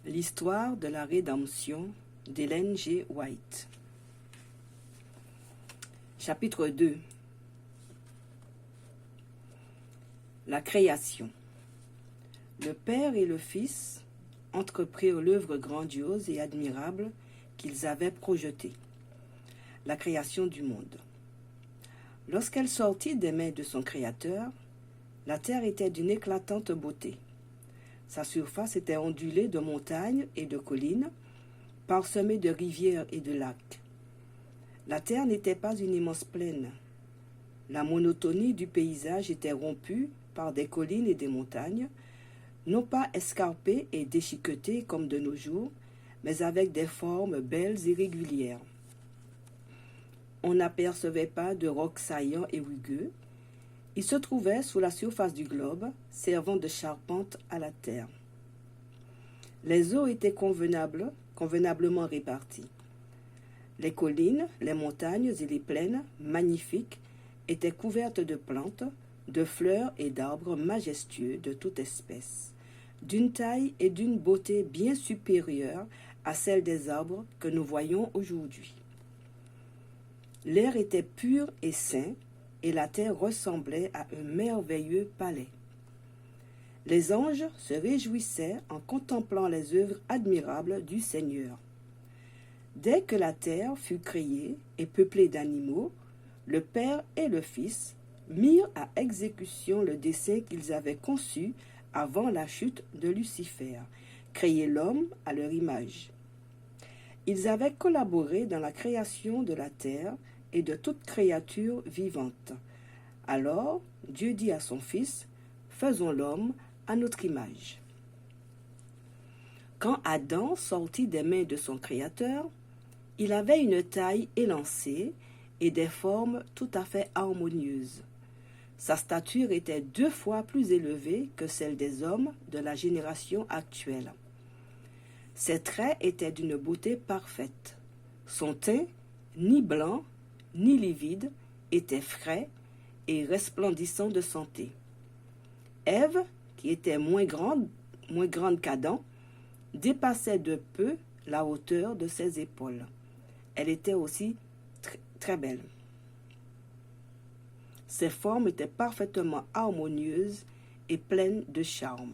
L'histoire de la rédemption d'Ellen G. White. Chapitre 2. La création. Le Père et le Fils entreprirent l'œuvre grandiose et admirable qu'ils avaient projetée, la création du monde. Lorsqu'elle sortit des mains de son Créateur, la terre était d'une éclatante beauté. Sa surface était ondulée de montagnes et de collines, parsemée de rivières et de lacs. La terre n'était pas une immense plaine. La monotonie du paysage était rompue par des collines et des montagnes, non pas escarpées et déchiquetées comme de nos jours, mais avec des formes belles et régulières. On n'apercevait pas de rocs saillants et rugueux. Ils se trouvaient sous la surface du globe, servant de charpente à la terre. Les eaux étaient convenablement réparties. Les collines, les montagnes et les plaines, magnifiques, étaient couvertes de plantes, de fleurs et d'arbres majestueux de toute espèce, d'une taille et d'une beauté bien supérieures à celle des arbres que nous voyons aujourd'hui. L'air était pur et sain, et la terre ressemblait à un merveilleux palais. Les anges se réjouissaient en contemplant les œuvres admirables du Seigneur. Dès que la terre fut créée et peuplée d'animaux, le Père et le Fils mirent à exécution le dessein qu'ils avaient conçu avant la chute de Lucifer, créer l'homme à leur image. Ils avaient collaboré dans la création de la terre et de toute créature vivante. Alors, Dieu dit à son Fils, « Faisons l'homme à notre image. » Quand Adam sortit des mains de son Créateur, il avait une taille élancée et des formes tout à fait harmonieuses. Sa stature était 2 fois plus élevée que celle des hommes de la génération actuelle. Ses traits étaient d'une beauté parfaite. Son teint, ni blanc, ni livide, était frais et resplendissant de santé. Ève, qui était moins grande qu'Adam, dépassait de peu la hauteur de ses épaules. Elle était aussi très belle. Ses formes étaient parfaitement harmonieuses et pleines de charme.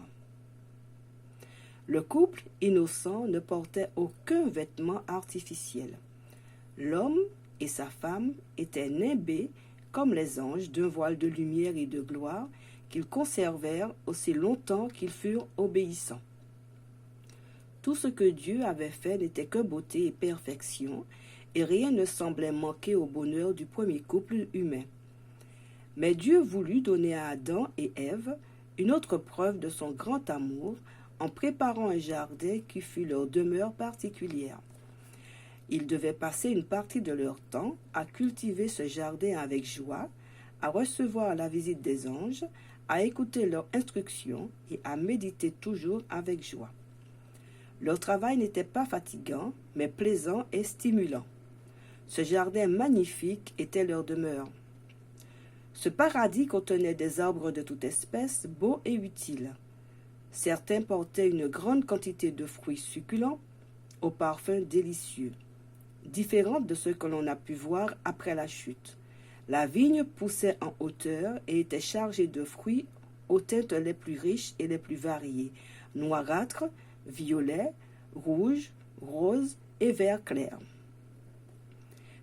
Le couple innocent ne portait aucun vêtement artificiel. L'homme et sa femme étaient nimbés comme les anges d'un voile de lumière et de gloire qu'ils conservèrent aussi longtemps qu'ils furent obéissants. Tout ce que Dieu avait fait n'était que beauté et perfection, et rien ne semblait manquer au bonheur du premier couple humain. Mais Dieu voulut donner à Adam et Ève une autre preuve de son grand amour en préparant un jardin qui fut leur demeure particulière. Ils devaient passer une partie de leur temps à cultiver ce jardin avec joie, à recevoir la visite des anges, à écouter leurs instructions et à méditer toujours avec joie. Leur travail n'était pas fatigant, mais plaisant et stimulant. Ce jardin magnifique était leur demeure. Ce paradis contenait des arbres de toute espèce, beaux et utiles. Certains portaient une grande quantité de fruits succulents, au parfum délicieux, différentes de ce que l'on a pu voir après la chute. La vigne poussait en hauteur et était chargée de fruits aux teintes les plus riches et les plus variées, noirâtres, violets, rouges, roses et vert clair.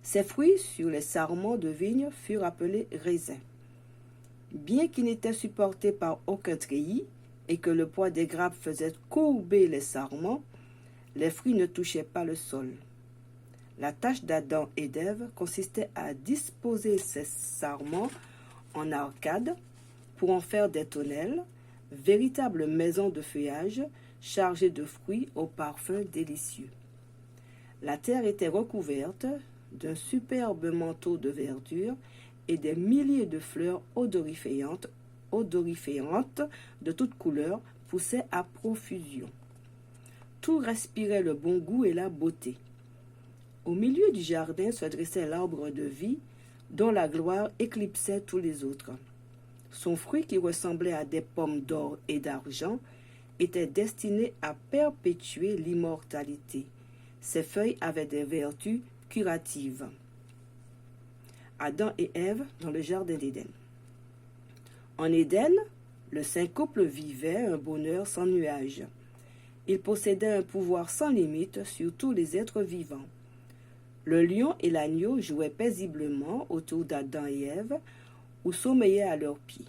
Ces fruits sur les sarments de vigne furent appelés raisins. Bien qu'ils n'étaient supportés par aucun treillis et que le poids des grappes faisait courber les sarments, les fruits ne touchaient pas le sol. La tâche d'Adam et d'Ève consistait à disposer ces sarments en arcades pour en faire des tonnelles, véritables maisons de feuillage chargées de fruits au parfum délicieux. La terre était recouverte d'un superbe manteau de verdure et des milliers de fleurs odoriféantes de toutes couleurs poussaient à profusion. Tout respirait le bon goût et la beauté. Au milieu du jardin se dressait l'arbre de vie, dont la gloire éclipsait tous les autres. Son fruit, qui ressemblait à des pommes d'or et d'argent, étaient destinées à perpétuer l'immortalité. Ces feuilles avaient des vertus curatives. Adam et Ève dans le jardin d'Éden. En Éden, le saint couple vivait un bonheur sans nuage. Il possédait un pouvoir sans limite sur tous les êtres vivants. Le lion et l'agneau jouaient paisiblement autour d'Adam et Ève ou sommeillaient à leurs pieds.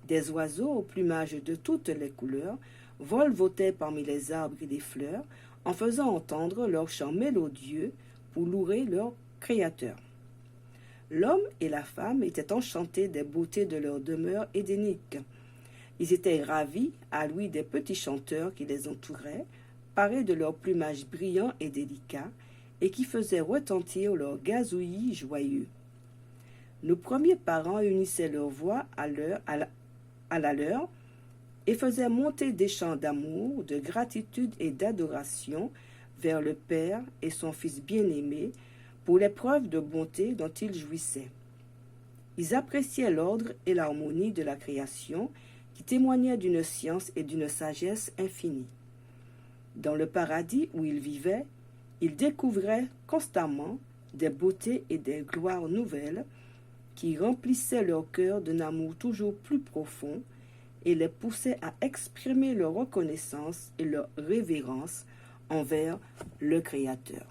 Des oiseaux au plumage de toutes les couleurs volvotaient parmi les arbres et les fleurs en faisant entendre leurs chants mélodieux pour louer leur Créateur. L'homme et la femme étaient enchantés des beautés de leur demeure édénique. Ils étaient ravis à l'ouïe des petits chanteurs qui les entouraient, parés de leur plumage brillant et délicat, et qui faisaient retentir leurs gazouillis joyeux. Nos premiers parents unissaient leur voix à la leur et faisaient monter des chants d'amour, de gratitude et d'adoration vers le Père et son Fils bien-aimé pour les preuves de bonté dont ils jouissaient. Ils appréciaient l'ordre et l'harmonie de la création qui témoignaient d'une science et d'une sagesse infinie. Dans le paradis où ils vivaient, ils découvraient constamment des beautés et des gloires nouvelles qui remplissaient leur cœur d'un amour toujours plus profond et les poussaient à exprimer leur reconnaissance et leur révérence envers le Créateur.